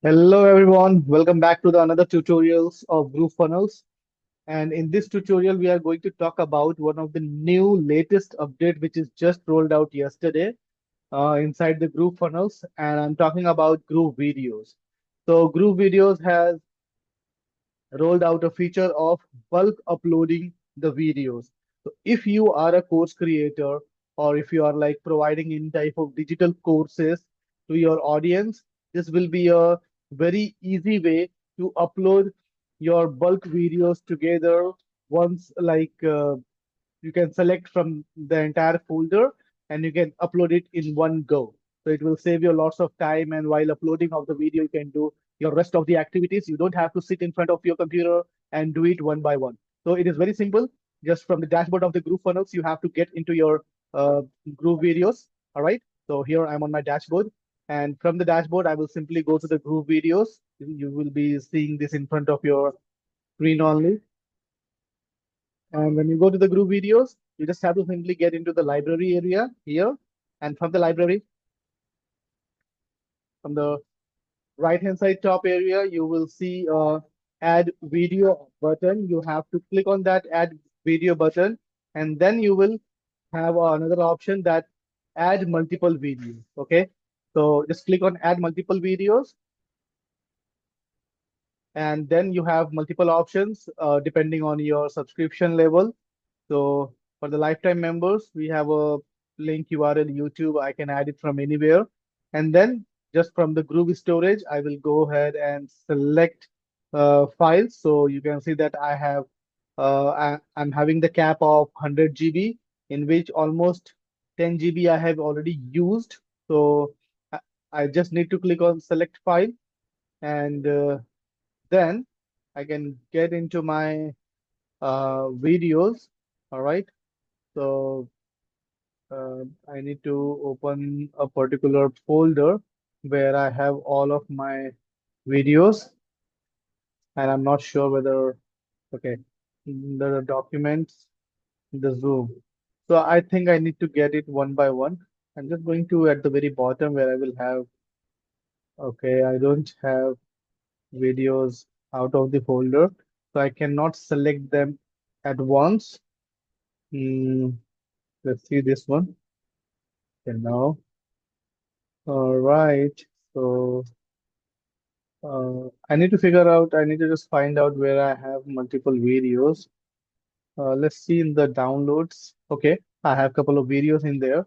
Hello everyone, welcome back to the another tutorials of Groove Funnels. And in this tutorial, we are going to talk about one of the new latest update which is just rolled out yesterday inside the Groove Funnels, and I'm talking about Groove Videos. So Groove Videos has rolled out a feature of bulk uploading the videos. So if you are a course creator or if you are like providing any type of digital courses to your audience, this will be a very easy way to upload your bulk videos together once you can select from the entire folder and you can upload it in one go. So it will save you lots of time. And while uploading of the video, you can do your rest of the activities. You don't have to sit in front of your computer and do it one by one. So it is very simple. Just from the dashboard of the Groove Funnels, you have to get into your uh, Groove videos. All right. So here I'm on my dashboard. And from the dashboard, I will simply go to the Groove videos. You will be seeing this in front of your screen only. And when you go to the group videos, you just have to simply get into the library area here. And from the library, from the right hand side top area, you will see add video button. You have to click on that add video button. And then you will have another option that add multiple videos. Okay. So just click on add multiple videos. And then you have multiple options depending on your subscription level. So for the lifetime members, we have a link URL YouTube. I can add it from anywhere. And then just from the Groove storage, I will go ahead and select files. So you can see that I'm having the cap of 100 GB, in which almost 10 GB I have already used. So I, I just need to click on select file, and then I can get into my videos. All right. So I need to open a particular folder where I have all of my videos, and I'm not sure whether, okay, the documents, the Zoom. So I think I need to get it one by one. I'm just going to at the very bottom where I will have, okay, I don't have videos out of the folder, so I cannot select them at once. Hmm, let's see this one. Okay, now. All right. So I need to figure out, I need to just find out where I have multiple videos. Let's see in the downloads. Okay, I have a couple of videos in there.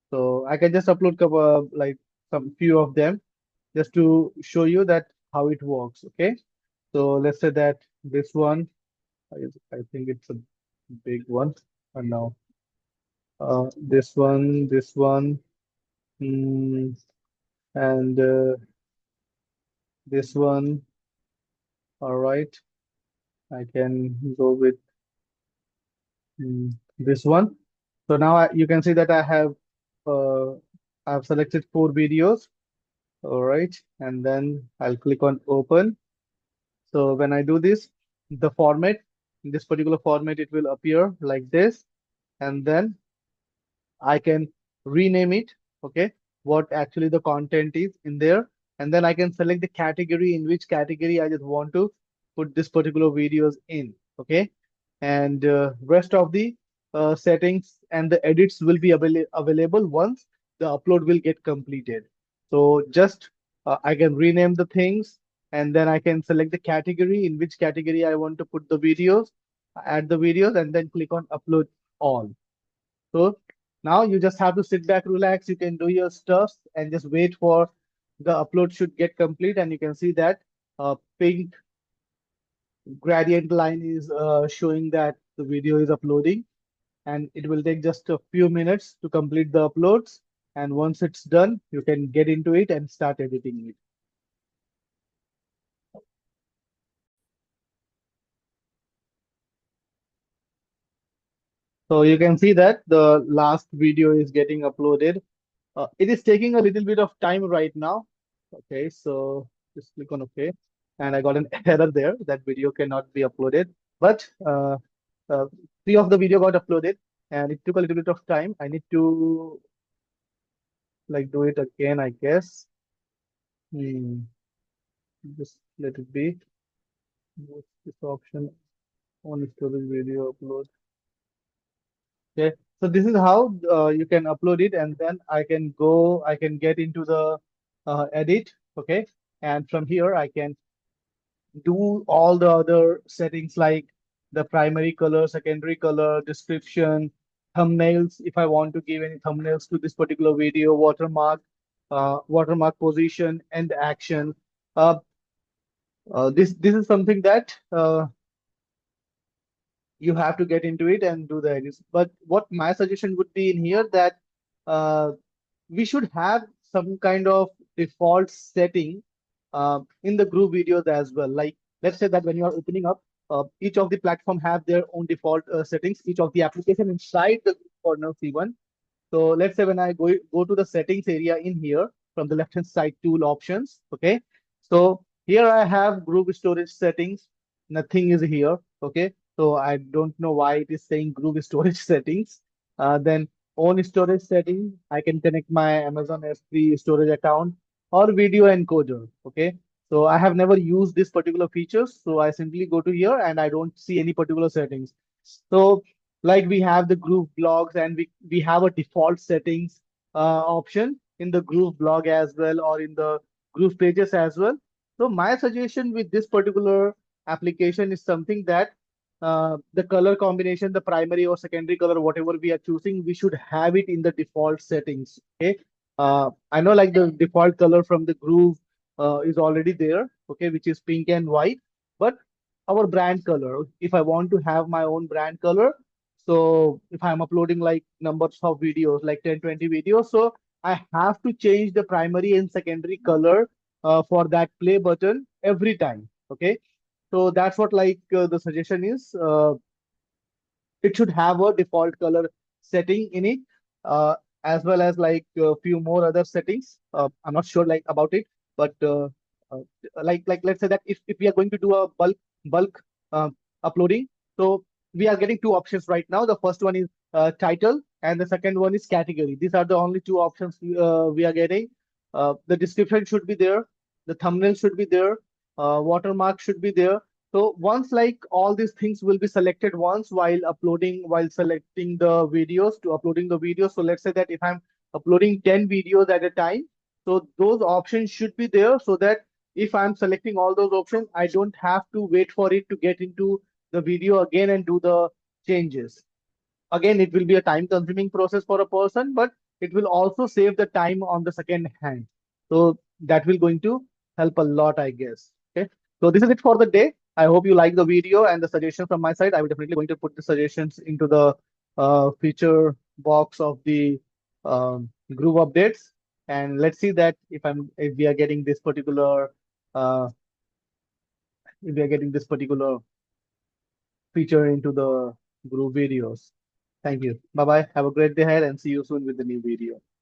So I can just upload couple like some few of them just to show you that how it works. Okay. So let's say that this one, I think it's a big one. And now this one, mm, and this one. All right. I can go with this one. So now you can see that uh, I've selected four videos. All right, and then I'll click on open. So when I do this, the format, in this particular format, it will appear like this, and then I can rename it. Okay, what actually the content is in there, and then I can select the category, in which category I just want to put this particular videos in. Okay, and rest of the settings and the edits will be available once the upload will get completed. So just I can rename the things, and then I can select the category, in which category I want to put the videos, add the videos, and then click on upload all. So now you just have to sit back, relax. You can do your stuff and just wait for the upload should get complete. And you can see that pink gradient line is showing that the video is uploading, and it will take just a few minutes to complete the uploads. And once it's done, you can get into it and start editing it. So you can see that the last video is getting uploaded. It is taking a little bit of time right now. Okay, so just click on OK. And I got an error there that video cannot be uploaded. But uh, three of the video got uploaded, and it took a little bit of time. I need to like do it again, I guess. Hmm. Just let it be. What's this option on storage video upload? Okay, so this is how you can upload it, and then I can get into the edit. Okay, and from here I can do all the other settings like the primary color, secondary color, description, thumbnails. If I want to give any thumbnails to this particular video, watermark position, and action. Uh, this is something that you have to get into it and do the edits. But what my suggestion would be in here that uh, we should have some kind of default setting in the group videos as well. Like let's say that when you are opening up, each of the platform have their own default settings. Each of the application inside the group corner C1. So let's say when I go to the settings area in here from the left hand side tool options. Okay. So here I have group storage settings. Nothing is here. Okay. So I don't know why it is saying group storage settings. Then own storage setting. I can connect my Amazon S3 storage account or video encoder. Okay. So I have never used this particular features. So I simply go to here and I don't see any particular settings. So like we have the groove blogs and we have a default settings option in the groove blog as well or in the groove pages as well. So my suggestion with this particular application is something that the color combination, the primary or secondary color, whatever we are choosing, we should have it in the default settings. Okay. I know like the default color from the groove is already there, okay, which is pink and white, but our brand color, if I want to have my own brand color, so if I'm uploading like numbers of videos, like 10, 20 videos, so I have to change the primary and secondary color for that play button every time. Okay. So that's what like the suggestion is. It should have a default color setting in it, uh, as well as like a few more other settings. I'm not sure like about it, but uh, like let's say that if we are going to do a bulk uh, uploading, so we are getting two options right now. The first one is title, and the second one is category. These are the only two options we are getting. The description should be there, the thumbnail should be there, watermark should be there. So once like all these things will be selected once while selecting the videos to uploading the videos. So let's say that if I'm uploading 10 videos at a time, so those options should be there so that if I'm selecting all those options, I don't have to wait for it to get into the video again and do the changes. Again, it will be a time consuming process for a person, but it will also save the time on the second hand. So that will going to help a lot, I guess. Okay. So this is it for the day. I hope you like the video and the suggestion from my side. I will definitely going to put the suggestions into the feature box of the group updates. And let's see that if we are getting this particular uh, if we are getting this particular feature into the group videos. Thank you. Bye bye. Have a great day ahead and see you soon with the new video.